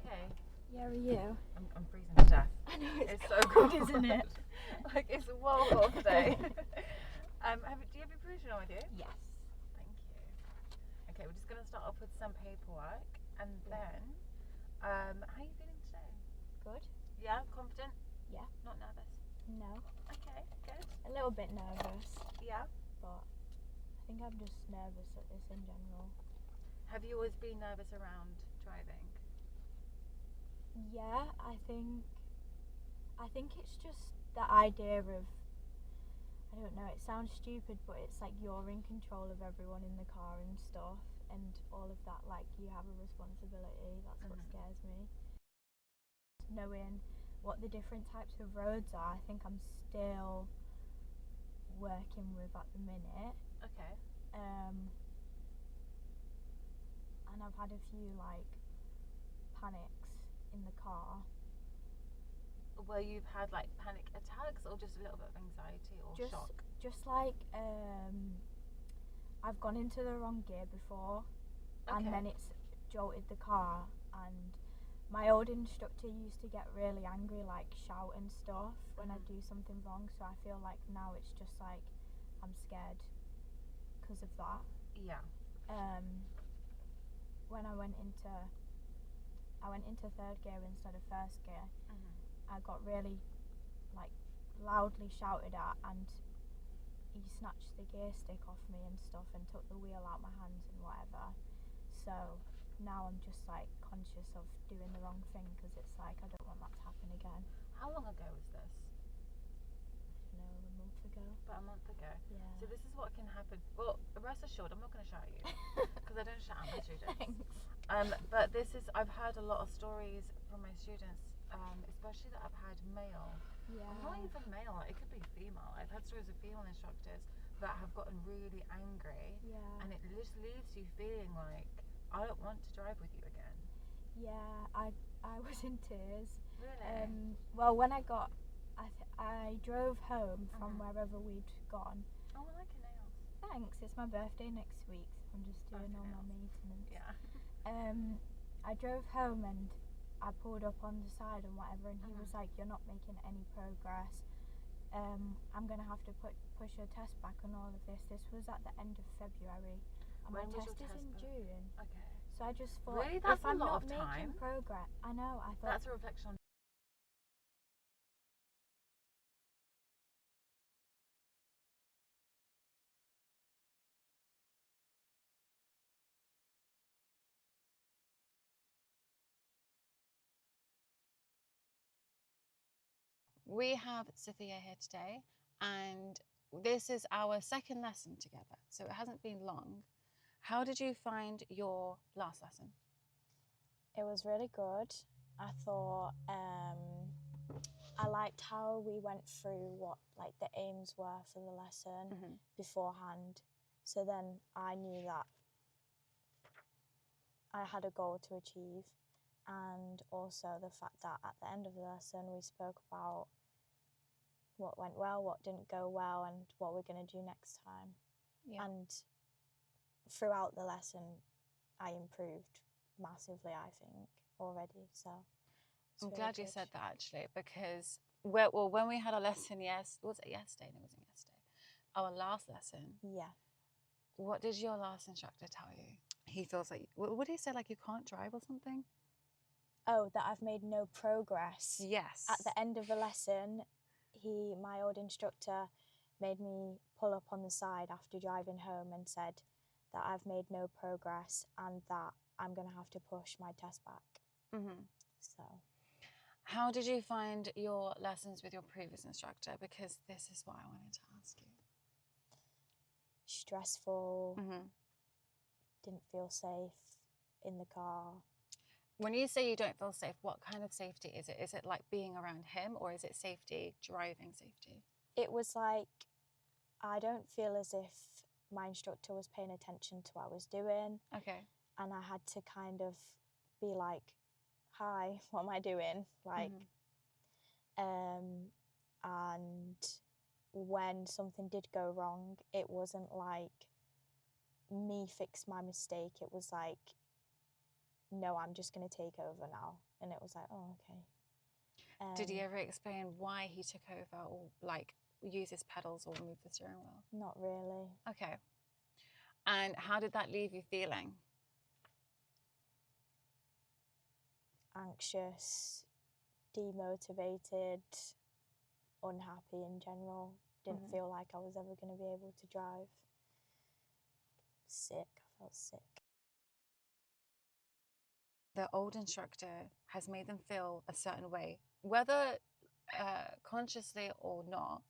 okay? Yeah, are you? I'm freezing to death. I know, It's so cold, cold, isn't it? Like, it's well hot today. Do you have your provisional with you? Yes. Thank you. Okay, we're just going to start off with some paperwork, and Yeah. then, how are you feeling today? Good? Yeah, confident? Yeah. Not nervous? No. Okay, good. A little bit nervous, Yeah. but I think I'm just nervous at this in general. Have you always been nervous around driving? Yeah, I think it's just the idea of, I don't know, it sounds stupid, but it's like you're in control of everyone in the car and stuff, and all of that, like you have a responsibility. That's what scares me. Knowing what the different types of roads are, I think I'm still working with at the minute. Okay. And I've had a few like panics in the car. Where you've had like panic attacks, or just a little bit of anxiety or shock? Just like I've gone into the wrong gear before, and then it's jolted the car, and my old instructor used to get really angry, like shout and stuff when I do something wrong, so I feel like now it's just like I'm scared because of that. Yeah. When I went into third gear instead of first gear, I got really like loudly shouted at, and he snatched the gear stick off me and stuff and took the wheel out my hands and whatever. So now I'm just like conscious of doing the wrong thing, because it's like I don't want that to happen again. How long ago was this? I don't know, a month ago. About a month ago. Yeah. So this is what can happen. Well, rest assured, I'm not going to shout at you because I don't shout at my students. Thanks. But I've heard a lot of stories from my students, especially that I've had male. Yeah. Not even male, it could be female. I've had stories of female instructors that have gotten really angry. Yeah. And it just leaves you feeling like, I don't want to drive with you again. Yeah, I was in tears. Really? Well, when I drove home from wherever we'd gone. Oh, I like your nails. Thanks, it's my birthday next week, so I'm just doing all my maintenance. Yeah. I drove home and I pulled up on the side and whatever, and he was like, "You're not making any progress. I'm gonna have to push your test back and all of this." This was at the end of February, and my test is in June. Okay. So I just thought, really, that's if I'm a lot not of making time. progress, I know. I thought That's a reflection on. We have Sophia here today, and this is our second lesson together, so it hasn't been long. How did you find your last lesson? it was really good. I thought I liked how we went through what like the aims were for the lesson beforehand. So then I knew that I had a goal to achieve, and also the fact that at the end of the lesson we spoke about what went well, what didn't go well, and what we're going to do next time. Yeah. And throughout the lesson I improved massively, I think, already. So I'm glad you said that, actually, because when we had our lesson, was it yesterday? No, it wasn't yesterday. Our last lesson. Yeah. What did your last instructor tell you? He feels like, what did he say, like you can't drive or something? Oh, that I've made no progress. Yes. At the end of the lesson, my old instructor made me pull up on the side after driving home and said that I've made no progress and that I'm going to have to push my test back. So. How did you find your lessons with your previous instructor? Because this is what I wanted to ask you. Stressful. Didn't feel safe in the car. When you say you don't feel safe, what kind of safety is it? Is it like being around him, or is it safety, driving safety? It was like, I don't feel as if my instructor was paying attention to what I was doing. Okay. And I had to kind of be like, hi, what am I doing? Like, and when something did go wrong, it wasn't like me fix my mistake. It was like no, I'm just going to take over now. And it was like, oh, okay. Did he ever explain why he took over, or like use his pedals or move the steering wheel? Not really. Okay. And how did that leave you feeling? Anxious, demotivated, unhappy in general. Didn't feel like I was ever going to be able to drive. Sick. I felt sick. The old instructor has made them feel a certain way, whether consciously or not.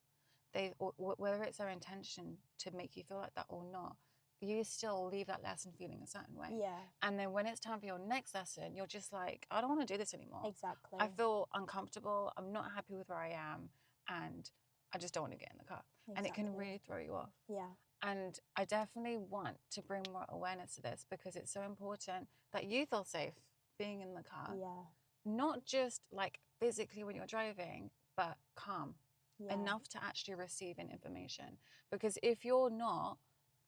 Whether it's their intention to make you feel like that or not, you still leave that lesson feeling a certain way. Yeah. And then when it's time for your next lesson, you're just like, I don't want to do this anymore. Exactly. I feel uncomfortable. I'm not happy with where I am, and I just don't want to get in the car. Exactly. And it can really throw you off. Yeah. And I definitely want to bring more awareness to this, because it's so important that you feel safe being in the car. Yeah. Not just like physically when you're driving, but calm. Yeah. Enough to actually receive information. Because if you're not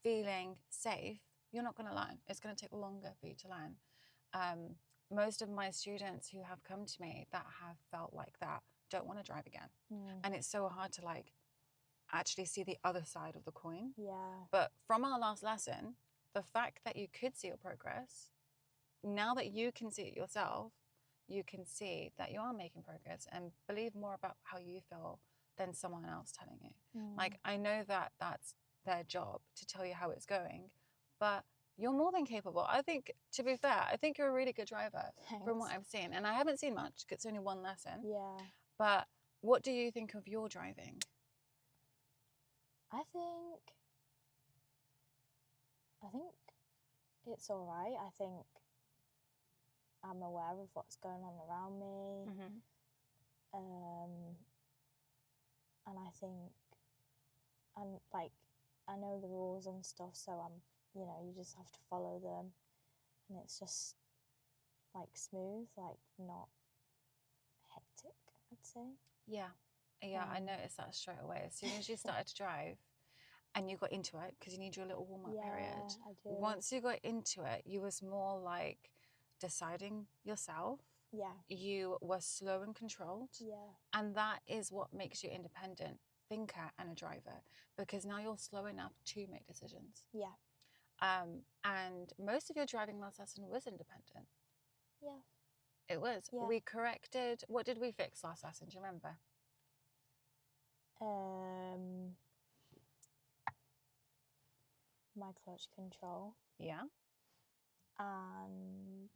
feeling safe, you're not going to learn. It's going to take longer for you to learn. Most of my students who have come to me that have felt like that don't want to drive again. And it's so hard to like actually see the other side of the coin. Yeah. But from our last lesson, the fact that you could see your progress, now that you can see it yourself, you can see that you are making progress and believe more about how you feel than someone else telling you. Like, I know that that's their job to tell you how it's going, but you're more than capable. I think, to be fair, I think you're a really good driver. Thanks. From what I've seen. And I haven't seen much, because it's only one lesson. Yeah. But what do you think of your driving? I think it's all right. I think I'm aware of what's going on around me. And I think, and like, I know the rules and stuff, so you just have to follow them, and it's just like smooth, like not hectic, I'd say. Yeah, I noticed that straight away. As soon as you started to drive and you got into it, because you need your little warm-up period. I do. Once you got into it, you was more like deciding yourself. Yeah. You were slow and controlled. Yeah. And that is what makes you independent thinker and a driver, because now you're slow enough to make decisions. Yeah. And most of your driving last lesson was independent. Yeah. It was. Yeah. We corrected, what did we fix last lesson? Do you remember? My clutch control. Yeah. And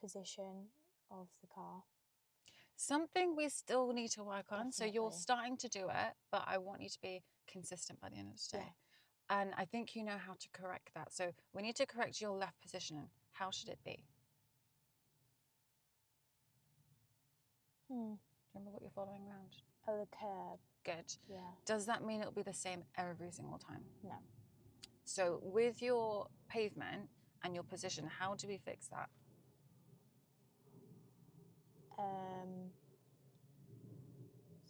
position of the car. Something we still need to work on. Definitely. So you're starting to do it, but I want you to be consistent by the end of the day. Yeah. And I think you know how to correct that. So we need to correct your left positioning. How should it be? Remember what you're following around? Oh, the curb. Good. Yeah. Does that mean it'll be the same every single time? No. So with your pavement and your position, how do we fix that?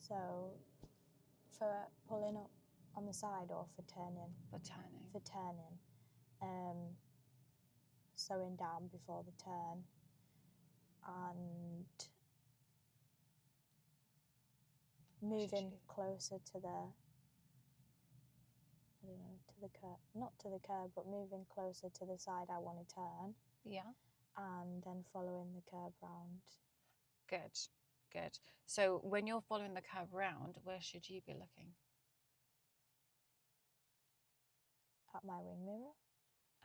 So for pulling up on the side or for turning? For turning. For turning. Slowing down before the turn and moving closer to the, to the curb, not to the curb, but moving closer to the side I want to turn. Yeah. And then following the curb round. Good, good. So when you're following the curb round, where should you be looking? At my wing mirror.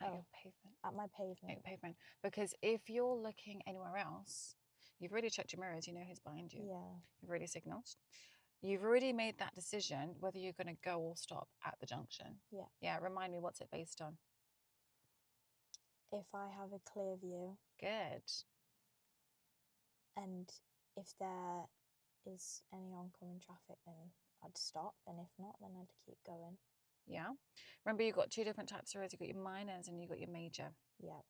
At your pavement. At my pavement. At your pavement. Because if you're looking anywhere else, you've already checked your mirrors, you know who's behind you. Yeah. You've already signalled. You've already made that decision whether you're going to go or stop at the junction. Yeah. Yeah, remind me, what's it based on? If I have a clear view. Good. And if there is any oncoming traffic, then I'd stop. And if not, then I'd keep going. Yeah. Remember, you've got two different types of roads. You've got your minors and you've got your major. Yeah.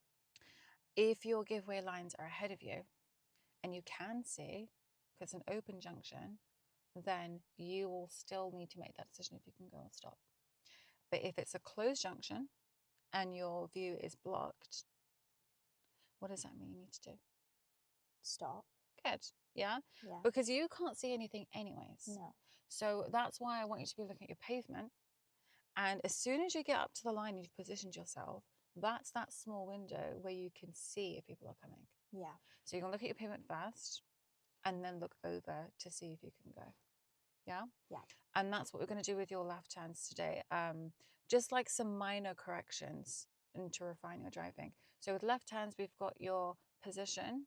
If your giveaway lines are ahead of you and you can see, because it's an open junction, then you will still need to make that decision if you can go or stop. But if it's a closed junction and your view is blocked, what does that mean you need to do? Stop. Good. Yeah? Yeah. Because you can't see anything anyways. No. So that's why I want you to be looking at your pavement. And as soon as you get up to the line, you've positioned yourself, that's that small window where you can see if people are coming. Yeah. So you're going to look at your pavement first and then look over to see if you can go. Yeah? Yeah. And that's what we're going to do with your left hands today. Just like some minor corrections and to refine your driving. So with left hands, we've got your position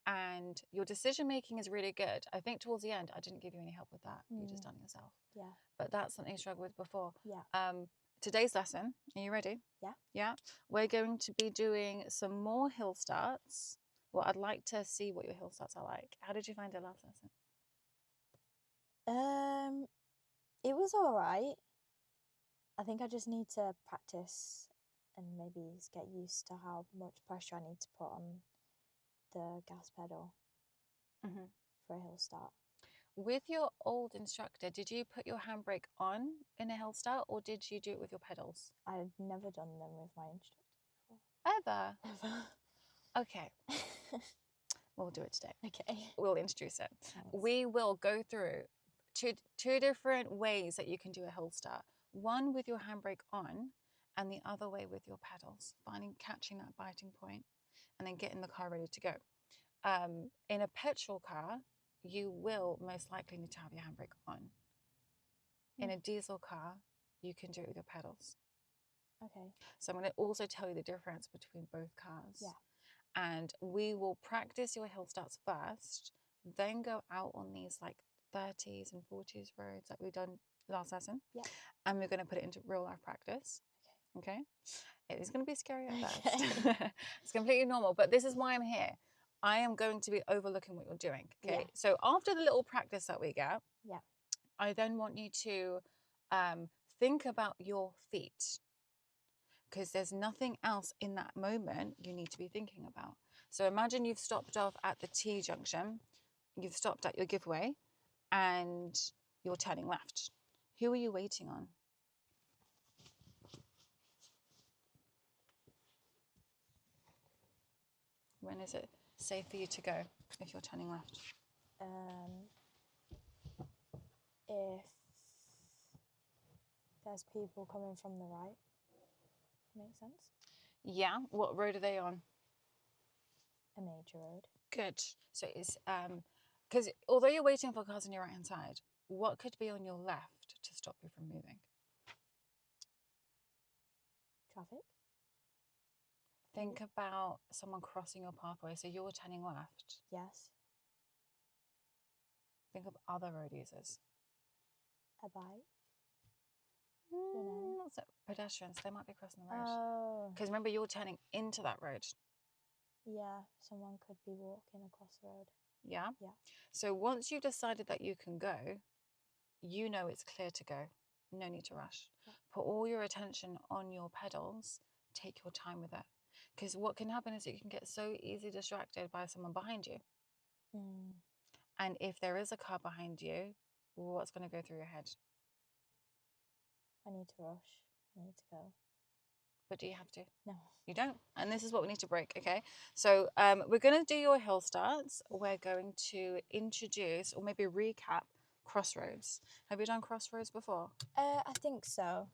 and your decision making is really good. I think towards the end, I didn't give you any help with that. You just done it yourself. Yeah. But that's something you struggled with before. Yeah. Today's lesson, are you ready? Yeah. Yeah. We're going to be doing some more hill starts. Well, I'd like to see what your hill starts are like. How did you find it last lesson? It was all right. I think I just need to practice and maybe get used to how much pressure I need to put on the gas pedal for a hill start. With your old instructor, did you put your handbrake on in a hill start or did you do it with your pedals? I've never done them with my instructor before. Ever? Ever. Okay. We'll do it today. Okay. We'll introduce it. Thanks. We will go through two different ways that you can do a hill start. One with your handbrake on and the other way with your pedals, catching that biting point and then getting the car ready to go. In a petrol car, you will most likely need to have your handbrake on. In a diesel car, you can do it with your pedals. Okay. So I'm going to also tell you the difference between both cars. Yeah. And we will practice your hill starts first, then go out on these like 30s and 40s roads like we've done last lesson. Yeah. And we're going to put it into real life practice. Okay. It is going to be scary at first. Okay. It's completely normal, but this is why I'm here. I am going to be overlooking what you're doing. Okay. Yeah. So after the little practice that we get, Yeah. I then want you to think about your feet, because there's nothing else in that moment you need to be thinking about. So imagine you've stopped off at the T junction, you've stopped at your giveaway, and you're turning left. Who are you waiting on? When is it safe for you to go if you're turning left? If there's people coming from the right, makes sense? Yeah. What road are they on? A major road. Good. So it's because although you're waiting for cars on your right hand side, what could be on your left to stop you from moving? Traffic. Think about someone crossing your pathway. So you're turning left. Yes. Think of other road users. A bike. So pedestrians, they might be crossing the road. Oh. Because remember, you're turning into that road. Yeah, someone could be walking across the road. Yeah? Yeah. So once you've decided that you can go, you know it's clear to go. No need to rush. Yeah. Put all your attention on your pedals. Take your time with it. Because what can happen is you can get so easily distracted by someone behind you. And if there is a car behind you, what's going to go through your head? I need to rush. I need to go. But do you have to? No. You don't. And this is what we need to break, okay? So we're going to do your hill starts. We're going to introduce or maybe recap Crossroads. Have you done Crossroads before? I think so.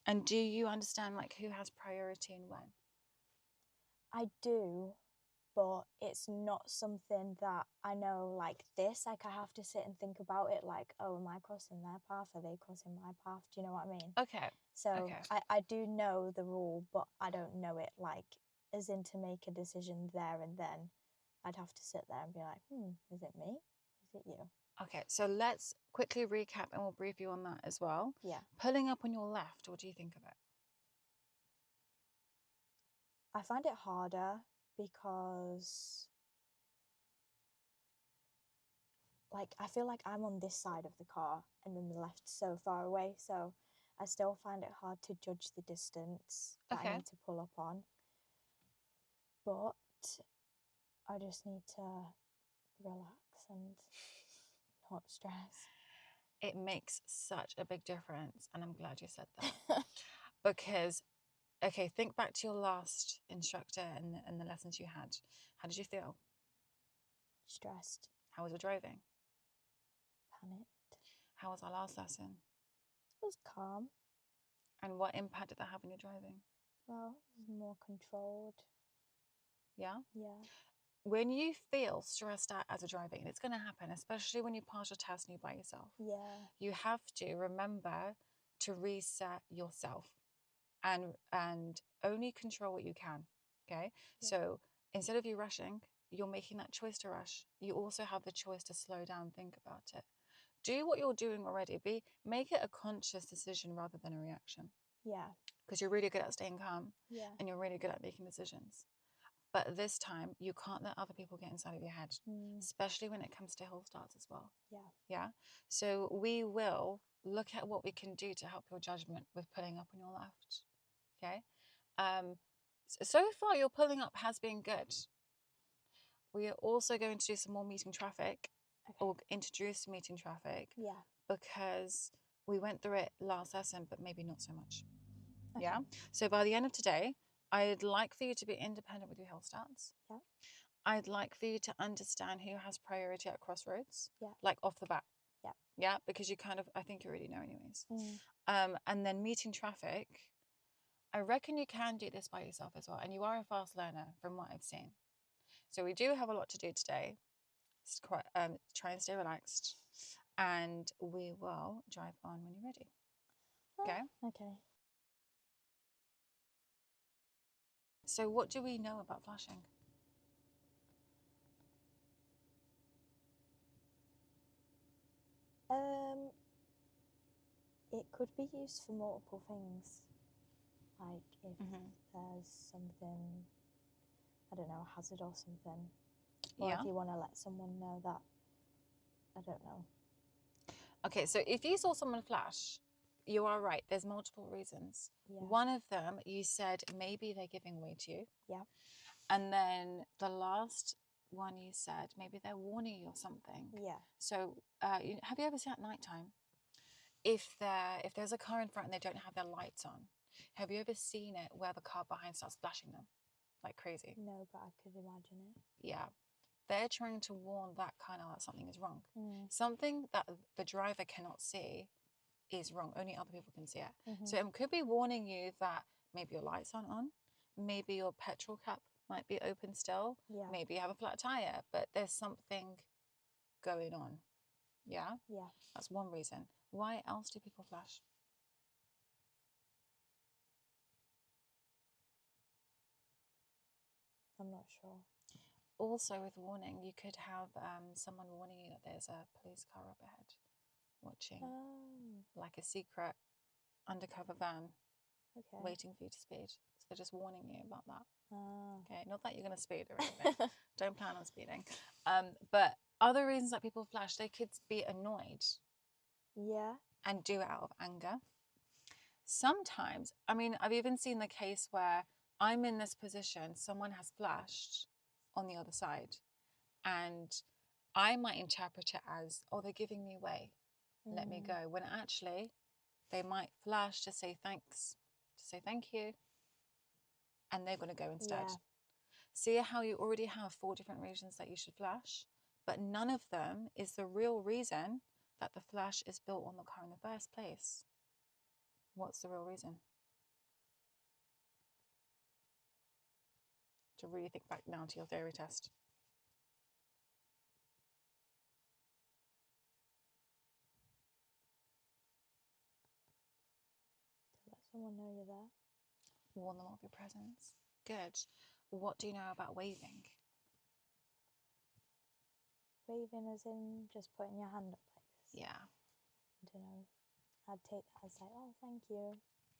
And do you understand like who has priority and when? I do, but it's not something that I know like this. Like I have to sit and think about it like, oh, am I crossing their path? Are they crossing my path? Do you know what I mean? Okay. So Okay. I do know the rule, but I don't know it like as in to make a decision there and then. I'd have to sit there and be like, is it me? Is it you? Okay, so let's quickly recap and we'll brief you on that as well. Yeah. Pulling up on your left, what do you think of it? I find it harder because like I feel like I'm on this side of the car and then the left's so far away, so I still find it hard to judge the distance that I need to pull up on. But I just need to relax and not stress. It makes such a big difference, and I'm glad you said that. Because Okay, think back to your last instructor and the lessons you had. How did you feel? Stressed. How was your driving? Panicked. How was our last lesson? It was calm. And what impact did that have on your driving? Well, it was more controlled. Yeah? Yeah. When you feel stressed out as a driving, and it's going to happen, especially when you pass your test and you're by yourself, Yeah. you have to remember to reset yourself and only control what you can. Okay? Yeah. So instead of you rushing, you're making that choice to rush. You also have the choice to slow down, think about it. Do what you're doing already. Make it a conscious decision rather than a reaction. Yeah. Because you're really good at staying calm. Yeah. And you're really good at making decisions. But this time, you can't let other people get inside of your head, especially when it comes to Hillstarts as well. Yeah. Yeah. So we will look at what we can do to help your judgment with pulling up on your left. Okay. So far, your pulling up has been good. We are also going to do some more meeting traffic, or introduce meeting traffic. Yeah. Because we went through it last lesson, but maybe not so much. Okay. Yeah. So by the end of today, I'd like for you to be independent with your Hillstarts. Yeah. I'd like for you to understand who has priority at Crossroads. Yeah. Like off the bat. Yeah. Yeah, because you kind of, I think you already know anyways. And then meeting traffic, I reckon you can do this by yourself as well. And you are a fast learner from what I've seen. So we do have a lot to do today. Try and stay relaxed. And we will drive on when you're ready. Okay? Okay. So what do we know about flashing? It could be used for multiple things. Like if there's something, I don't know, a hazard or something. Or if you want to let someone know that, I don't know. Okay, so if you saw someone flash, you are right. There's multiple reasons. Yeah. One of them, you said maybe they're giving way to you. Yeah. And then the last one you said, maybe they're warning you or something. Yeah. So have you ever seen at nighttime, if there's a car in front and they don't have their lights on, have you ever seen it where the car behind starts flashing them like crazy? No, but I could imagine it. Yeah. They're trying to warn that car that something is wrong. Something that the driver cannot see is wrong. Only other people can see it. So it could be warning you that maybe your lights aren't on, maybe your petrol cap might be open still, maybe you have a flat tire, but there's something going on. Yeah? Yeah. That's one reason. Why else do people flash? I'm not sure. Also with warning, you could have someone warning you that there's a police car up ahead watching, like a secret undercover van waiting for you to speed. So they're just warning you about that. Okay, not that you're going to speed or anything. Don't plan on speeding. But other reasons that people flash, they could be annoyed. Yeah. And do it out of anger. Sometimes, I mean, I've even seen the case where I'm in this position, someone has flashed on the other side, and I might interpret it as, oh, they're giving me way, let me go, when actually they might flash to say thanks, to say thank you, and they're going to go instead. Yeah. See how you already have 4 different reasons that you should flash, but none of them is the real reason that the flash is built on the car in the first place. What's the real reason? To really think back now to your theory test. To let someone know you're there. Warn them of your presence. Good. What do you know about waving? Waving as in just putting your hand up like this? Yeah. I don't know. I'd take that as like, oh, thank you.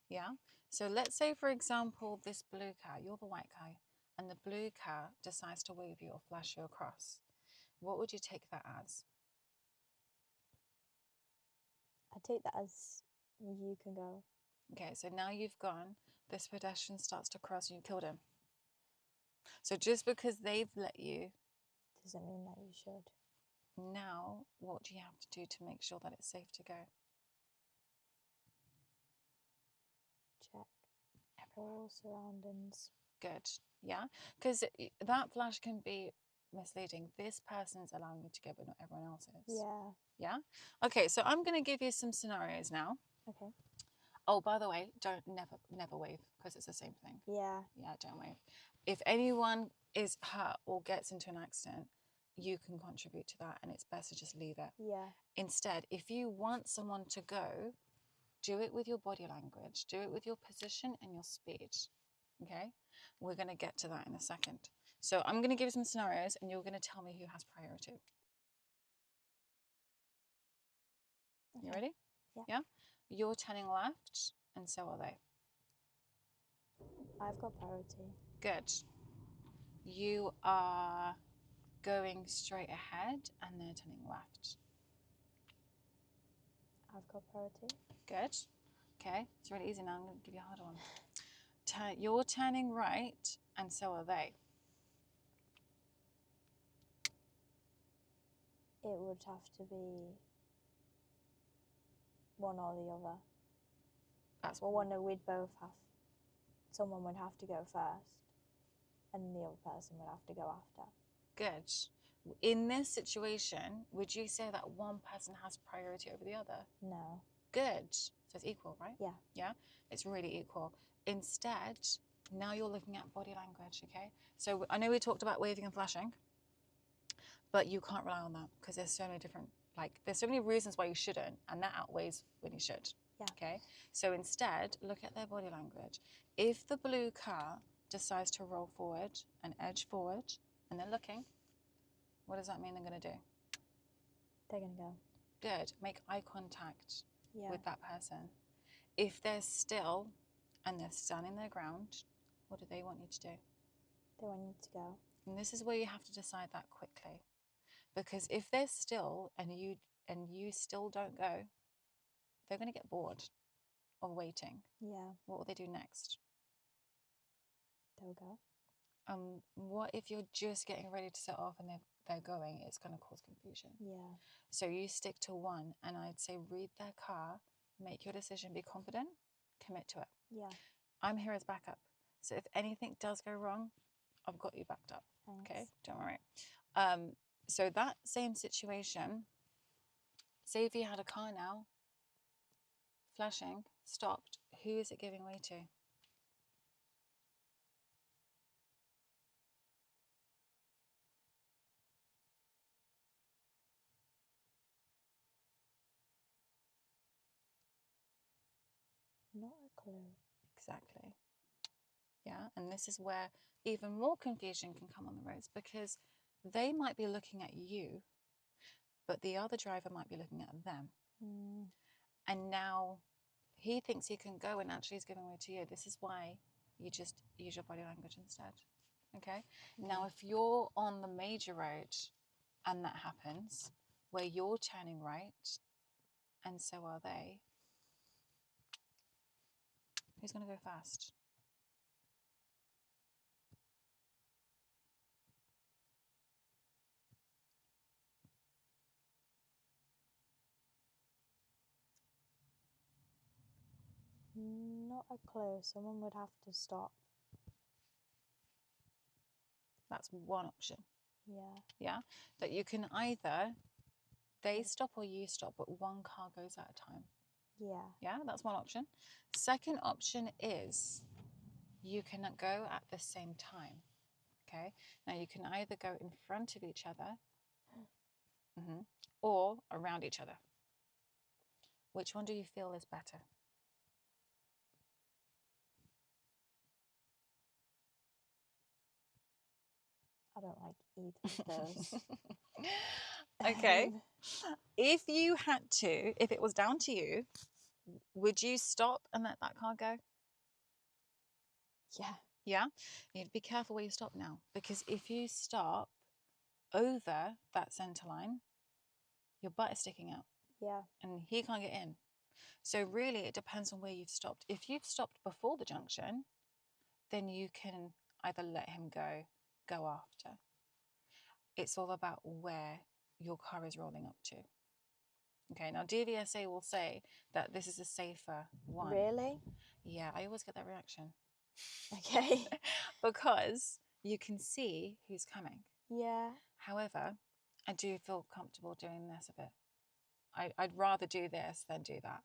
Yeah. So let's say, for example, this blue car, you're the white car, and the blue car decides to wave you or flash you across. What would you take that as? I'd take that as you can go. Okay, so now you've gone, this pedestrian starts to cross and you killed him. So just because they've let you doesn't mean that you should. Now, what do you have to do to make sure that it's safe to go? Check All surroundings. Good. Yeah, because that flash can be misleading. This person's allowing you to go, but not everyone else is. Yeah. Yeah. Okay, so I'm going to give you some scenarios now. Okay. Oh, by the way, don't never wave, because it's the same thing. Yeah. Yeah, don't wave. If anyone is hurt or gets into an accident, you can contribute to that, and it's best to just leave it. Yeah. Instead, if you want someone to go, do it with your body language, do it with your position and your speed. Okay, we're going to get to that in a second. So I'm going to give you some scenarios, and you're going to tell me who has priority. Okay. You ready? Yeah. You're turning left, and so are they. I've got priority. Good. You are going straight ahead, and they're turning left. I've got priority. Good. Okay, it's really easy now. I'm going to give you a harder one. You're turning right, and so are they. It would have to be one or the other. We'd both have. Someone would have to go first, and the other person would have to go after. Good. In this situation, would you say that one person has priority over the other? No. Good. So it's equal, right? Yeah. Yeah, it's really equal. Instead, now you're looking at body language, okay? So I know we talked about waving and flashing, but you can't rely on that because there's so many different, there's so many reasons why you shouldn't, and that outweighs when you should. Yeah. Okay? So instead, look at their body language. If the blue car decides to roll forward and edge forward, and they're looking, what does that mean they're going to do? They're going to go. Good. Make eye contact Yeah. with that person. If they're still and they're standing their ground, what do they want you to do? They want you to go. And this is where you have to decide that quickly. Because if they're still and you still don't go, they're going to get bored of waiting. Yeah. What will they do next? They'll go. What if you're just getting ready to set off and they're going? It's going to cause confusion. Yeah. So you stick to one, and I'd say read their car, make your decision, be confident, commit to it. Yeah. I'm here as backup. So if anything does go wrong, I've got you backed up. Thanks. Okay, don't worry. So that same situation, say if you had a car now, flashing, stopped, who is it giving way to? Not a clue. Exactly. Yeah, and this is where even more confusion can come on the roads, because they might be looking at you, but the other driver might be looking at them. And now he thinks he can go, and actually he's giving way to you. This is why you just use your body language instead. Okay? Now, if you're on the major road and that happens, where you're turning right and so are they, who's going to go fast? Not a clue. Someone would have to stop. That's one option. Yeah. Yeah? That you can either they stop or you stop, but one car goes at a time. Yeah. Yeah, that's one option. Second option is you can go at the same time. Okay? Now you can either go in front of each other or around each other. Which one do you feel is better? I don't like either of those. Okay. If you had to, if it was down to you, would you stop and let that car go? Yeah. Yeah? You need to be careful where you stop now, because if you stop over that centre line, your butt is sticking out. Yeah. And he can't get in. So really, it depends on where you've stopped. If you've stopped before the junction, then you can either let him go after. It's all about where your car is rolling up to. Okay, now DVSA will say that this is a safer one. Really? Yeah, I always get that reaction. Okay. because you can see who's coming. Yeah. However, I do feel comfortable doing this a bit. I'd rather do this than do that.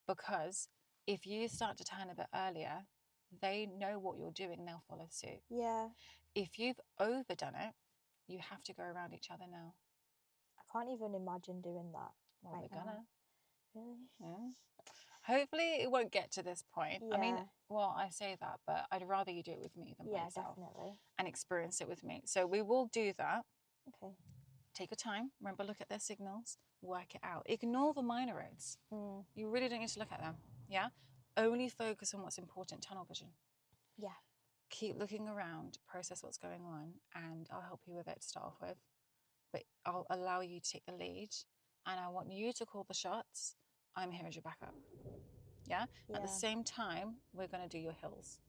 Because if you start to turn a bit earlier, they know what you're doing, they'll follow suit. Yeah. If you've overdone it, you have to go around each other now. I can't even imagine doing that. Well, right we're gonna. now. Really? Yeah. Hopefully it won't get to this point. Yeah. I mean, well, I say that, but I'd rather you do it with me than by Yeah, yourself. definitely. And experience it with me. So we will do that. Okay. Take your time. Remember, look at their signals. Work it out. Ignore the minor roads. You really don't need to look at them. Yeah? Only focus on what's important. Tunnel vision. Yeah. Keep looking around. Process what's going on. And I'll help you with it to start off with. But I'll allow you to take the lead. And I want you to call the shots. I'm here as your backup. Yeah? At the same time, we're going to do your hills.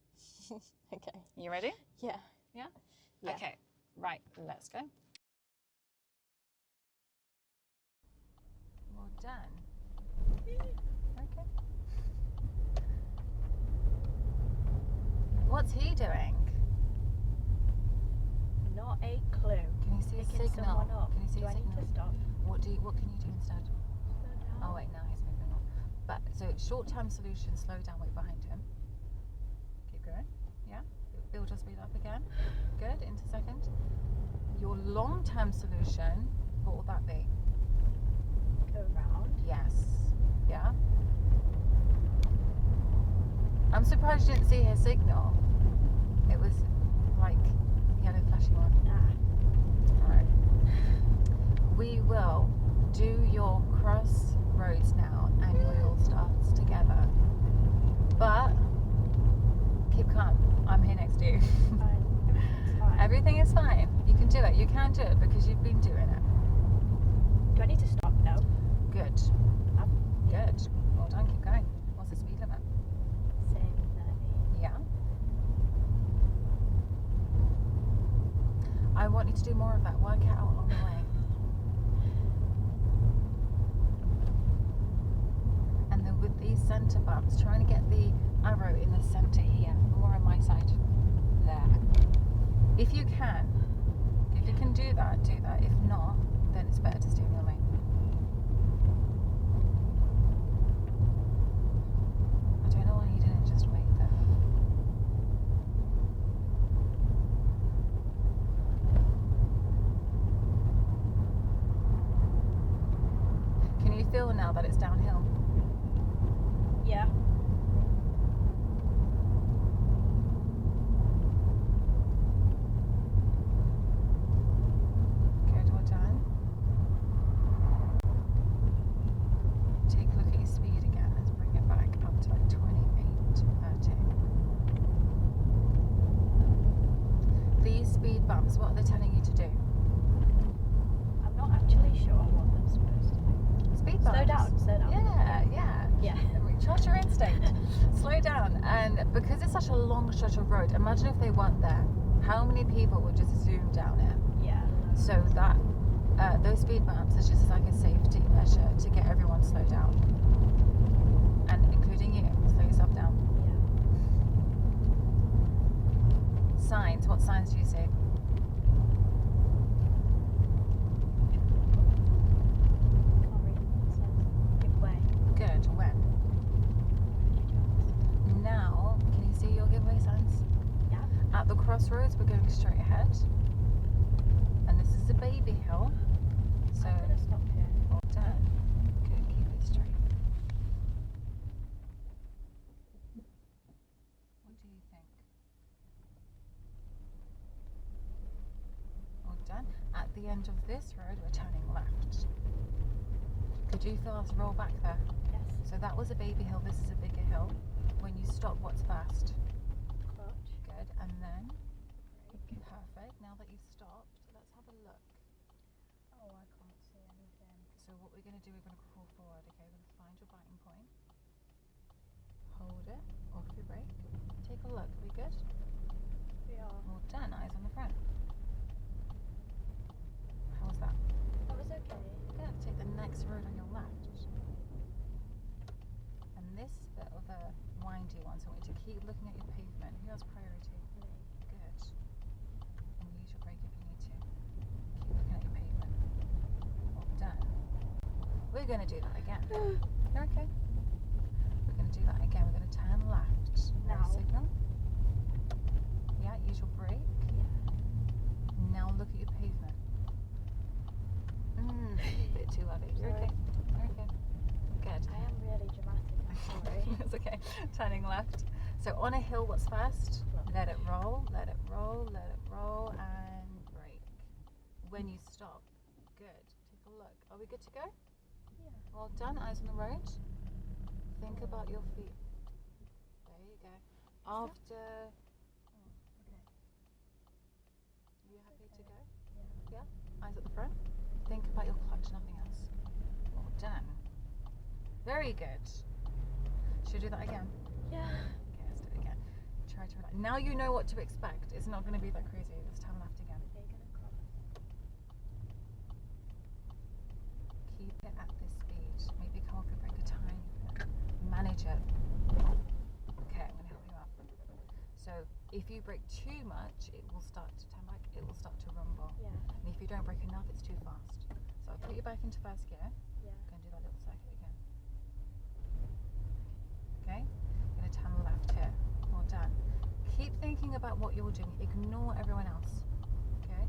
Okay. You ready? Yeah. Yeah? Yeah. Okay. Right. Let's go. Well done. Okay. What's he doing? Not a clue. Can you see a Picking signal? someone up. Can you see Do a I signal? need to stop? What can you do instead? Slow down. Oh wait, now he's moving on. But so short-term solution, slow down, wait behind him. Keep going. Yeah. Build your speed up again. Good. Into second. Your long-term solution, what will that be? Go around. Yes. Yeah. I'm surprised you didn't see his signal. It was like yellow flashing one. Alright. We will do your Crossroads now and your Hillstarts together. But keep calm. I'm here next to you. Fine. Everything is fine. You can do it. You can do it because you've been doing it. Do I need to stop now? Good. Good. Well done. Keep going. What's the speed limit? Same 30. Yeah. I want you to do more of that. Work it out along the way. And then with these centre bumps, trying to get the arrow in the centre here, more on my side. There. If you can do that, do that. If not, then it's better to stay in your lane. I don't know why he didn't just wait there. Can you feel now that it's downhill? Yeah. Good, well done. Take a look at your speed again. Let's bring it back up to like 28, 30. These speed bumps, what are they telling you to do? I'm not actually sure what I'm supposed to do. Speed bumps. Slow down. Yeah. Trust your instinct. Slow down. And because it's such a long stretch of road, imagine if they weren't there. How many people would just zoom down it? Yeah. So that those speed bumps is just like a safety measure to get everyone to slow down, and including you. Slow yourself down. Yeah. Signs. What signs do you see? Can't read. It says give way. Good. When? Now, can you see your giveaway signs? Yeah. At the crossroads, we're going straight ahead, and this is a baby hill. So, I'm gonna stop here. well done. Good. Keep it straight. What do you think? Well done. At the end of this road, we're turning left. Could you feel us roll back there? Yes. So that was a baby hill, this is a bigger hill. When you stop, what's fast? Clutch. Good, and then? Brake. Perfect. Now that you've stopped, let's have a look. Oh, I can't see anything. So what we're going to do, we're going to crawl forward, okay? We're going to find your biting point. Hold it, off your brake. Take a look, we good? We are. Well done, eyes on the front. How was that? That was okay. Good, take the next road on your left. And this bit of a windy one, so I want you to Keep looking at your pavement. Who has priority? Me. Good. And use your brake if you need to. Keep looking at your pavement. Well done. We're going to do that again. You're okay. We're going to do that again. We're going to turn left. Now. Signal. Yeah, use your brake. Yeah. Now look at your pavement. A bit too heavy. You're okay. You're okay. Good. I am really dramatic. I'm sorry. It's okay. Turning left. So on a hill, what's first? Let it roll, let it roll, let it roll, and brake. When you stop, good. Take a look. Are we good to go? Yeah. Well done. Eyes on the road. Think about your feet. There you go. After. Okay. You happy to go? Yeah. Yeah. Eyes at the front. Think about your clutch, nothing else. Well done. Very good. Should we do that again? Yeah. Okay, let's do it again. Try to relax. Now you know what to expect. It's not going to be that crazy. Let's turn left again. Okay, gonna cross. Keep it at this speed. Maybe come off your brake a tiny bit. Manage it. Okay, I'm going to help you out. So if you brake too much, it will start to turn back. It will start to rumble. Yeah. And if you don't brake enough, it's too fast. So I'll put you back into first gear. Yeah. Going to do that little circuit again. Okay? I'm going to turn left here. Well done. Keep thinking about what you're doing. Ignore everyone else. Okay?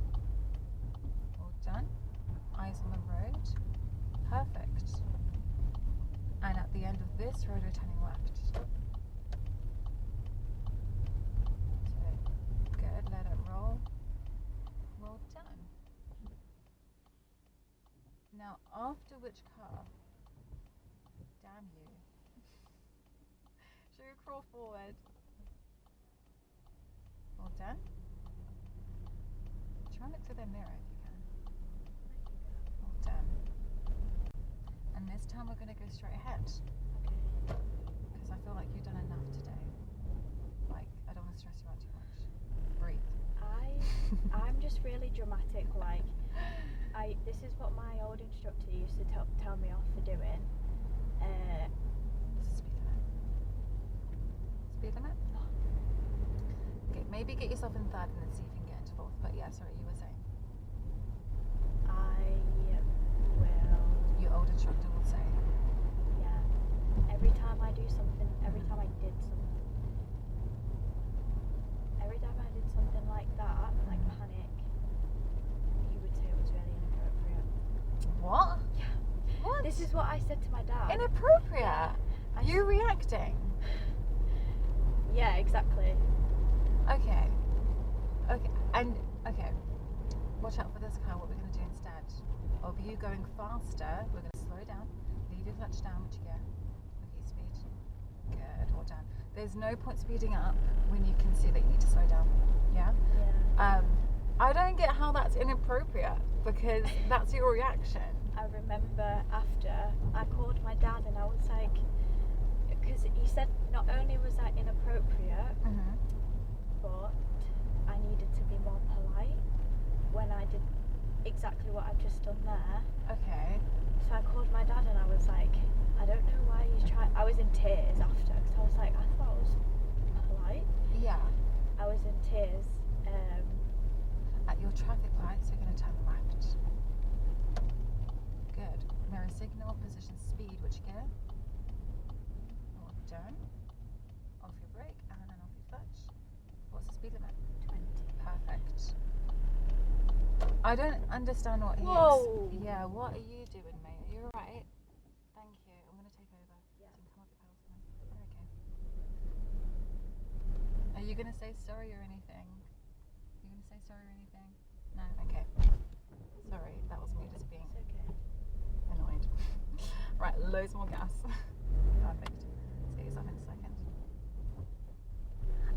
Well done. Eyes on the road. Perfect. And at the end of this road, we're turning left. So, good. Let it roll. Well done. Now, after which car? Damn you. Should we crawl forward? Well done. Try and look through the mirror if you can. Well done. And this time we're going to go straight ahead. Okay. Because I feel like you've done enough today. Like, I don't want to stress you out too much. Breathe. I'm just really dramatic. Like, this is what my old instructor used to tell me off for doing. This is speed limit. Speed limit? Okay, maybe get yourself in third and then see if you can get into fourth. But yeah, sorry, you were saying. I will. Your old instructor will say. Yeah. Every time I do something, every time I did something like that, like panic, you would say it was really inappropriate. What? Yeah. What? This is what I said to my dad. Inappropriate? I You reacting? Yeah, exactly. Okay. Okay. And, okay. Watch out for this car. What we're going to do instead of you going faster, we're going to slow down. Leave your clutch down. Which gear? Look at your speed. Good. Well done. There's no point speeding up when you can see that you need to slow down. Yeah? Yeah. I don't get how that's inappropriate because that's your reaction. I remember after I called my dad and I was like, because he said not only was that inappropriate, but I needed to be more polite when I did exactly what I've just done there. Okay. So I called my dad and I was like, I don't know why he's trying. I was in tears after because I was like, I thought I was polite. Yeah. I was in tears. At your traffic lights, we're going to turn left. Good. Mirror signal, position, speed. Which gear? Well done. Off your brake and then off your clutch. What's the speed limit? 20. Perfect. I don't understand what he Whoa. is. Yeah, what are you doing, mate? Are you alright? Thank you. I'm going to take over. Yeah. So you can come off your pedals for me. You're okay. Are you going to say sorry or anything? You going to say sorry or anything? No? Okay. Sorry, that was me just being It's okay. annoyed. Right, loads more gas. Perfect. Let's get yourself in a second.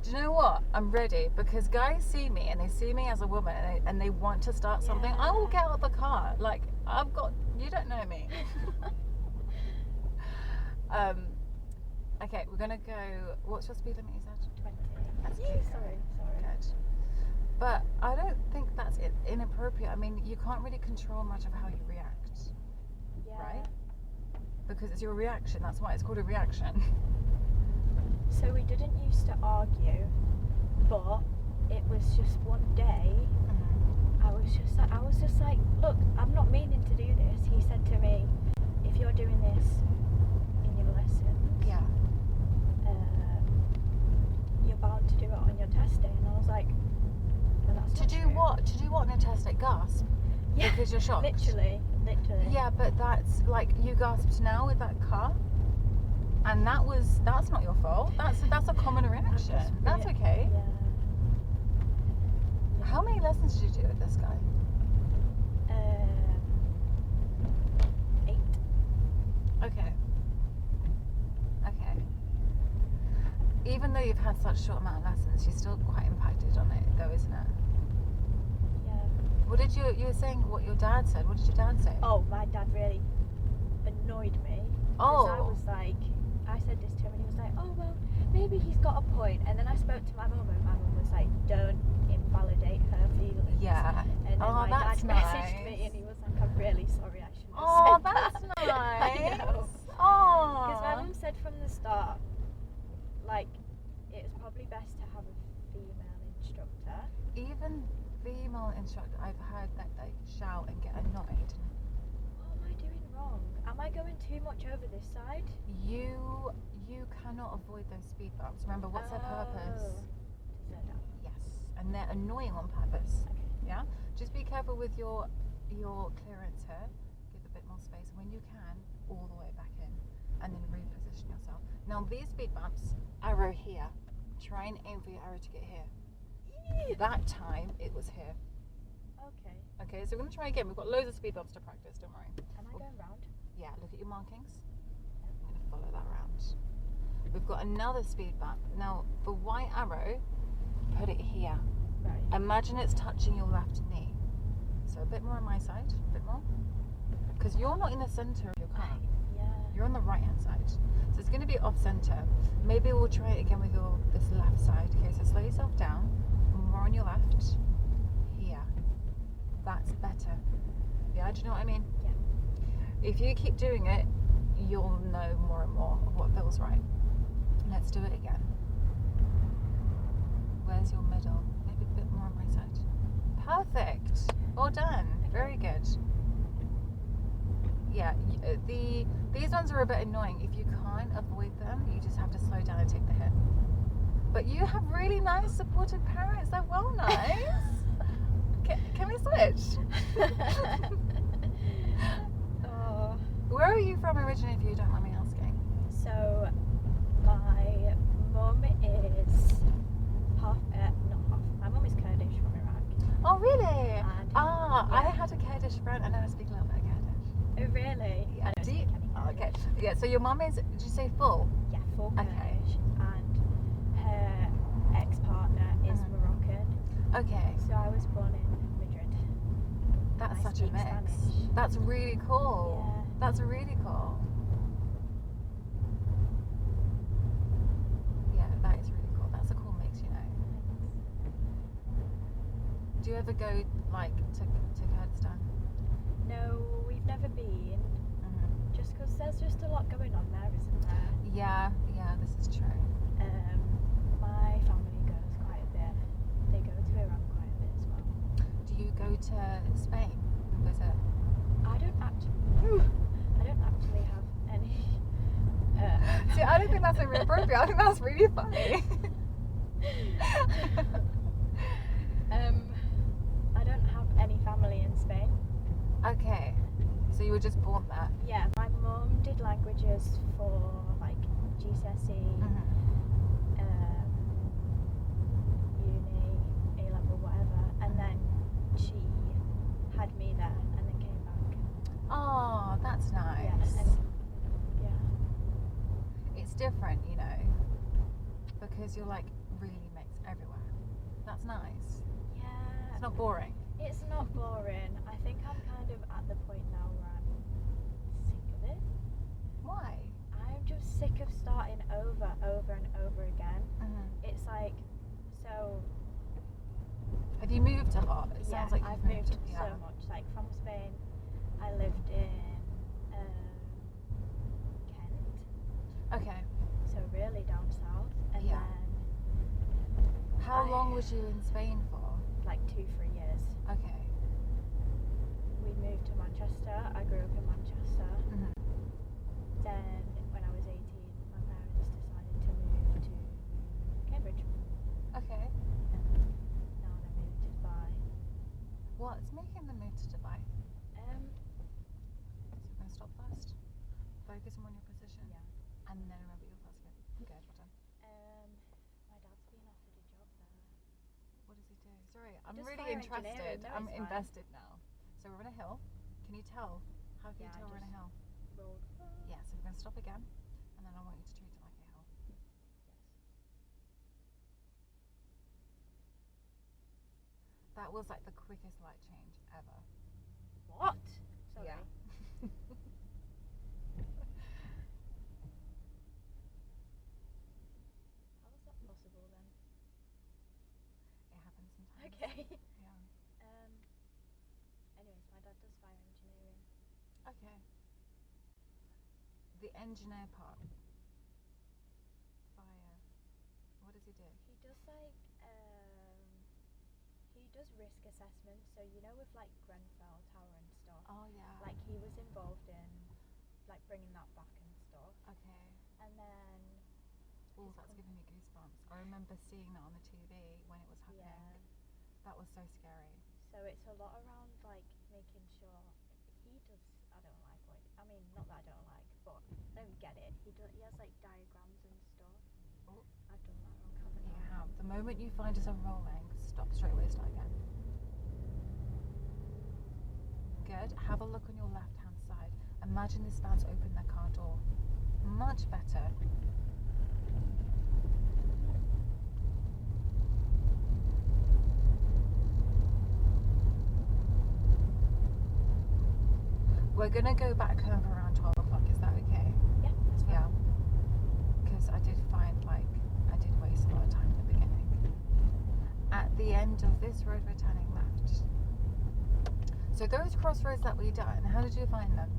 Do you know what? I'm ready because guys see me and they see me as a woman and they want to start something. I will get out of the car. Like, I've got, you don't know me. Okay, we're going to go, what's your speed limit you said? 20. That's Yeah, cute. sorry. Good. But I don't think that's inappropriate. I mean, you can't really control much of how you react, Yeah. right? Because it's your reaction. That's why it's called a reaction. So we didn't used to argue, but it was just one day. I was just like, look, I'm not meaning to do this. He said to me, if you're doing this in your lessons, Yeah. You're bound to do it on your test day. And I was like, well, that's To not do true. what? To do what on a test day? Gasp? Yeah, Because you're shocked? literally. Yeah, but that's like, you gasped now with that car, and that's not your fault. That's a common reaction. That's okay. Yeah. How many lessons did you do with this guy? 8. Okay. Even though you've had such a short amount of lessons, you're still quite impacted on it, though, isn't it? Yeah. What did you were saying what your dad said? What did your dad say? Oh, my dad really annoyed me. Because I was like, I said this to him and he was like, oh, well, maybe he's got a point. And then I spoke to my mum and my mum was like, don't invalidate her feelings. Yeah. And then my dad that's messaged nice. me and he was like, I'm really sorry, I shouldn't have Oh, said that's that. nice. I know. Oh. Because my mum said from the start, like, it was probably best to have a female instructor. Even female instructor, I've heard that they shout and get annoyed. What am I doing wrong? Am I going too much over this side? You cannot avoid those speed bumps. Remember, what's their purpose? To slow down. Yes, and they're annoying on purpose. Okay. Yeah, just be careful with your clearance here. Give a bit more space when you can, all the way back in, and then reposition yourself. Now these speed bumps, arrow here. Try and aim for your arrow to get here. That time it was here. Okay. Okay, so we're gonna try again. We've got loads of speed bumps to practice. Don't worry. Am I going round? Yeah, look at your markings. I'm gonna follow that round. We've got another speed bump. Now the white arrow, put it here. Right. Imagine it's touching your left knee. So a bit more on my side, a bit more. Because you're not in the center of your car. Yeah. You're on the right hand side. So it's going to be off center. Maybe we'll try it again with this left side. Okay, so slow yourself down. More on your left. Here. That's better. Yeah, do you know what I mean? Yeah. If you keep doing it, you'll know more and more of what feels right. Let's do it again. Where's your middle? Maybe a bit more on my side. Perfect. Well done. Very good. Yeah, these ones are a bit annoying. If you can't avoid them, you just have to slow down and take the hit. But you have really nice, supportive parents. They're well nice. Can we switch? Oh. Where are you from originally, if you don't mind me asking? So, my mum is not half. My mum is Kurdish from Iraq. Oh, really? And, I had a Kurdish friend. I know I speak a little bit of Kurdish. Oh, really? Yeah. I don't Do you- speak any oh, okay. Kurdish. Yeah, so your mum is, did you say full? Yeah, full Okay. Kurdish. And her ex-partner is Moroccan. Okay. So I was born in Madrid. That's I such a speak mix. Spanish. That's really cool. Yeah. That's really cool. Yeah, that is really cool. That's a cool mix, you know. Do you ever go like to Kurdistan? No, we've never been. Mm-hmm. Just because there's just a lot going on there, isn't there? Yeah, this is true. My family goes quite a bit. They go to Iran quite a bit as well. Do you go to Spain and visit? I don't actually have any. See, I don't think that's inappropriate. I think that's really funny. I don't have any family in Spain. Okay, so you were just born there. Yeah, my mum did languages for like GCSE, uni, A-level, whatever, and then she had me there and then came back. Oh, that's nice. Yeah, and It's different, you know, because you're like really mixed everywhere. That's nice. yeah. It's not boring. It's not boring. I think I'm kind of at the point now where I'm sick of it. Why? I'm just sick of starting over and over again. It's like, so Have you moved a lot? It sounds like I've you've moved yeah. so much. Like from Spain, I lived in Kent. Okay. So really down south, and Yeah. then How long was you in Spain for? like 2-3 years. Okay. We moved to Manchester. I grew up in Manchester. Mhm. Then when I was 18, my parents decided to move to Cambridge. Okay. Now they're moving to Dubai. What's making them move to Dubai? So we're going to stop first. Focus on your position. Yeah. And then remember your first bit. Good, well done. My dad's been offered a job there. What does he do? Sorry, I'm does really fire interested. engineering. No, I'm it's fine. invested now. So we're on a hill. Can you tell? How can Yeah, you tell we're on a hill? Road. Yeah, so we're going to stop again. And then I want you to treat it like a hill. Yes. That was like the quickest light change ever. What? Sorry. Yeah. How is that possible then? It happens sometimes. Okay. Yeah. Anyways, my dad does fire engineering. Okay. The engineer part. Fire. What does he do? He does he does risk assessment. So you know with like Grenfell Tower and stuff. Oh yeah. Like he was involved in like bringing that back and stuff. Okay. And then Oh, that's giving me goosebumps. I remember seeing that on the TV when it was happening. yeah. That was so scary. So it's a lot around like making sure he does. I don't like what. I mean, not that I don't like, but I don't get it. He has like diagrams and stuff. Oh. I've done that wrong, haven't You I? have. The moment you find yourself rolling, stop straight away, start again. Good. Have a look on your left hand side. Imagine this van's opened their car door. Much better. We're gonna go back home for around 12 o'clock, is that okay? Yeah, that's fine. Yeah. Because I did find I did waste a lot of time at the beginning. At the end of this road, we're turning left. So those crossroads that we done, how did you find them?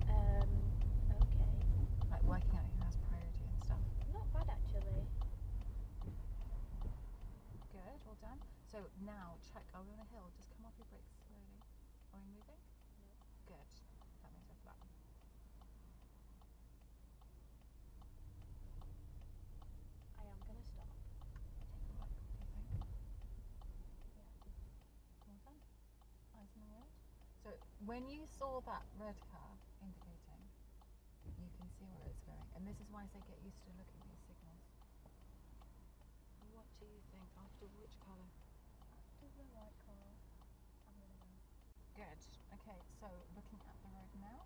Okay. Like working out who has priority and stuff. Not bad actually. Good, well done. So now check, are we on a hill? Just come off your brakes slowly. Are we moving? No. Good. That makes it flat. I am gonna stop. Take a look. What do you think? Yeah. Well done. Eyes on the road. So when you saw that red car indicating, you can see where it's going. And this is why I say get used to looking at these signals. What do you think? After which colour? After the white car, I'm gonna go. Good. Okay, so looking at the road now,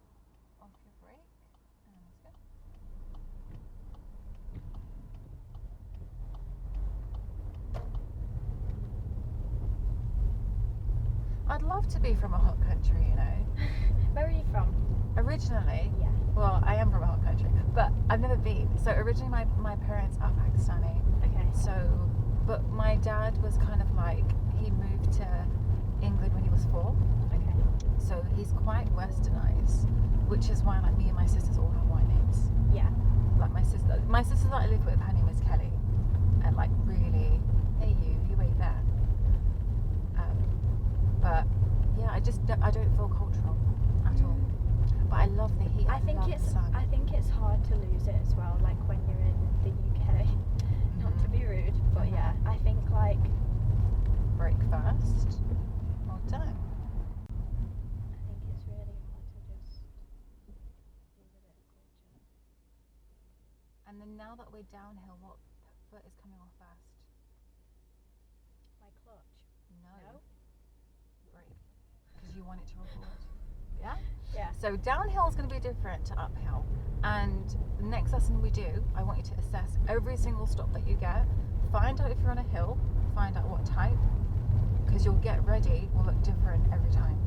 off your brake, and let's go. I'd love to be from a hot country, you know. Where are you from? Originally, Yeah. well, I am from a hot country, but I've never been. So originally my parents are Pakistani. Okay. So, but my dad was kind of like, he moved to England when he was 4. Okay. So he's quite westernized, which is why like me and my sisters all have white names. Yeah. Like my sister that I live with, her name is Kelly, and like really, hey you wait there. But yeah, I don't feel cultural at all. But I love the heat. I think love the sun. it's hard to lose it as well, like when you're in the UK. Not to be rude, but yeah, I think like Break first. Well done. I think it's really hard to just lose a bit of culture. And then now that we're downhill, what foot is coming off first? My clutch. No. Brake. Because you want it to roll forward. Yeah? Yeah. So downhill is going to be different to uphill. And the next lesson we do, I want you to assess every single stop that you get. Find out if you're on a hill. Find out what type. Because you'll get ready will look different every time.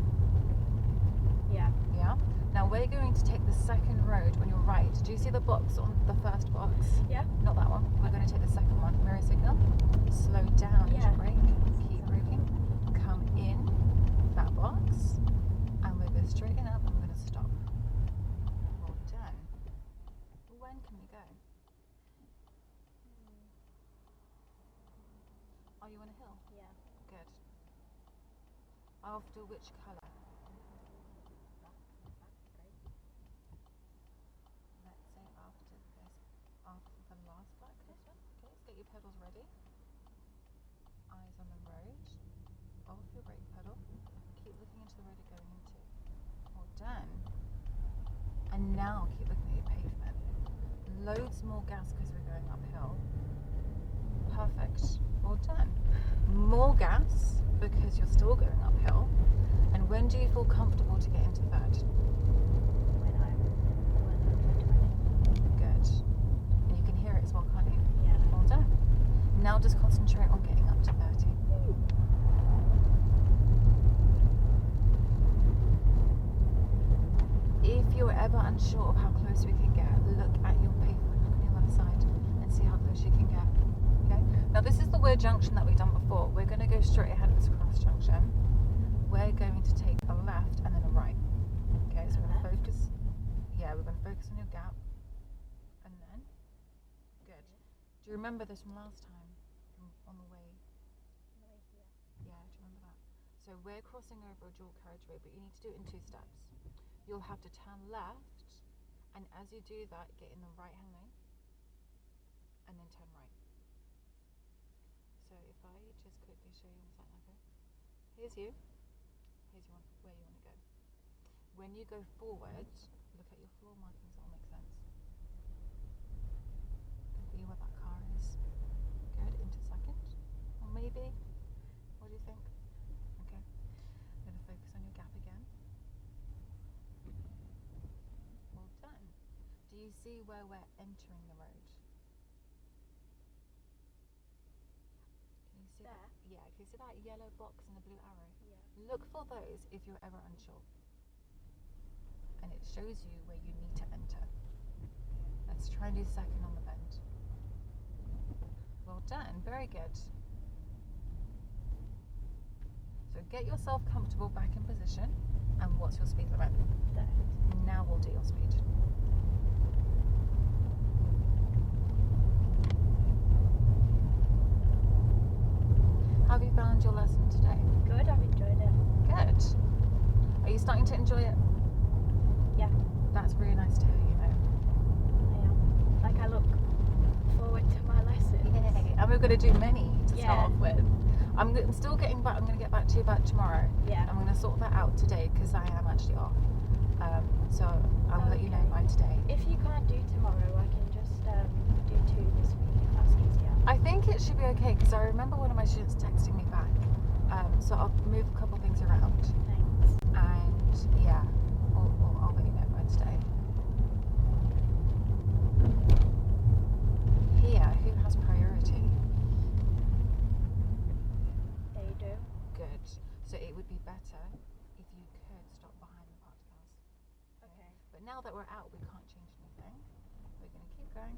Yeah. Yeah? Now we're going to take the second road on your right. Do you see the box on the first box? Yeah. Not that one. We're going to take the second one. Mirror signal. Slow down. Yeah. Brake. Keep braking. Come in that box. And we're going to straighten up and we're going to stop. Are you on a hill? Yeah. Good. After which colour? Let's say after this, after the last black coaster. Okay, let's get your pedals ready. Eyes on the road. Off your brake pedal. Keep looking into the road you're going into. Well done. And now keep looking at your pavement. Loads more gas because we're going uphill. Perfect. Well done. More gas because you're still going uphill. And when do you feel comfortable to get into third? When I'm 20. Good. And you can hear it as well, can't you? Yeah. Well done. Now just concentrate on getting up to 30. If you're ever unsure of how close we can get, look at your pavement, look on your left side and see how close you can get. Okay? Now this is the weird junction that we've done before. We're going to go straight ahead of this cross junction. We're going to take a left and then a right. Okay, so we're going to focus. Yeah, we're going to focus on your gap. And then, good. Do you remember this from last time? On the way? Here. Yeah, do you remember that? So we're crossing over a dual carriageway, but you need to do it in 2 steps. You'll have to turn left, and as you do that, get in the right-hand lane, and then turn right. So if I just quickly show you on the sat nav here, here's you, here's where you want to go. When you go forward, look at your floor markings, that'll make sense. Be where that car is. Good, into second, or maybe, what do you think? Okay, I'm going to focus on your gap again. Well done. Do you see where we're entering the road? Can you see There? that? Yeah, can you see that yellow box and the blue arrow? Yeah. Look for those if you're ever unsure. And it shows you where you need to enter. Let's try and do second on the bend. Well done, very good. So get yourself comfortable back in position. And what's your speed limit? There. Now we'll do your speed. How have you found your lesson today? Good, I've enjoyed it. Good. Are you starting to enjoy it? Yeah. That's really nice to hear, you know. I am. Like, I look forward to my lessons. Yay. And we're going to do many to Yeah. start off with. I'm still getting back. I'm going to get back to you about tomorrow. Yeah. I'm going to sort that out today because I am actually off. So I'll let you know by today. If you can't do tomorrow, I can just do 2 this week if that's easier. I think it should be okay because I remember one of my students texting me back. So I'll move a couple things around. Thanks. And yeah, I'll let you know by today. Here, who has priority? They do. Good. So it would be better if you could stop behind the parked cars. Okay. But now that we're out, we can't change anything. We're going to keep going.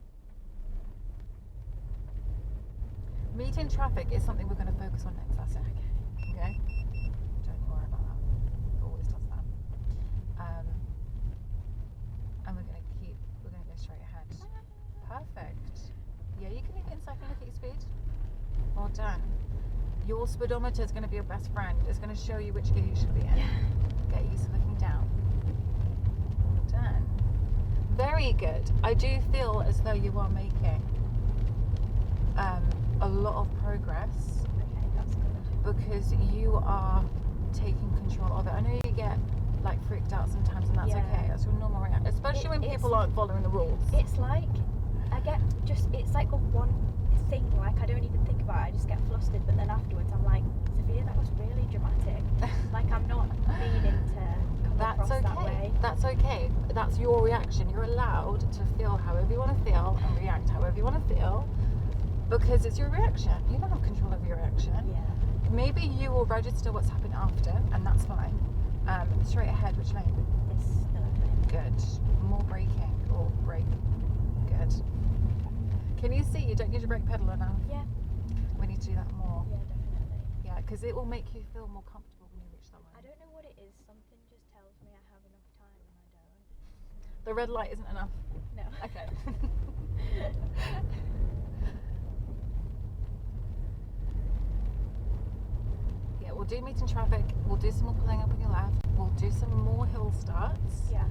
Meeting traffic is something we're going to focus on next lesson. Okay? Don't you worry about that. It always does that. And we're going to go straight ahead. Perfect. Yeah, you can leave it in second, look at your speed. Well done. Your speedometer is going to be your best friend. It's going to show you which gear you should be in. Get used to looking down. Well done. Very good. I do feel as though you are making a lot of progress. Okay, that's good. Because you are taking control of it. I know you get like freaked out sometimes, and that's Yeah. okay. That's your normal reaction, especially when people aren't following the rules. It's like, it's like a one thing, like I don't even think about it, I just get flustered, but then afterwards I'm like, Sophia, that was really dramatic. Like I'm not meaning to come That's across okay. that way. That's okay. That's your reaction. You're allowed to feel however you want to feel and react however you want to feel, because it's your reaction. You don't have control over your reaction. Yeah. Maybe you will register what's happened after, and that's fine. Straight ahead, which lane? It's third. Good. More braking or brake. Good. Can you see you don't need your brake pedal enough? Yeah. We need to do that more. Yeah, definitely. Yeah, because it will make you feel more comfortable when you reach that I line. don't know what it is, something just tells me I have enough time and I don't. The red light isn't enough. No. Okay. we'll do meeting traffic, we'll do some more pulling up on your left, we'll do some more hill starts. Yeah.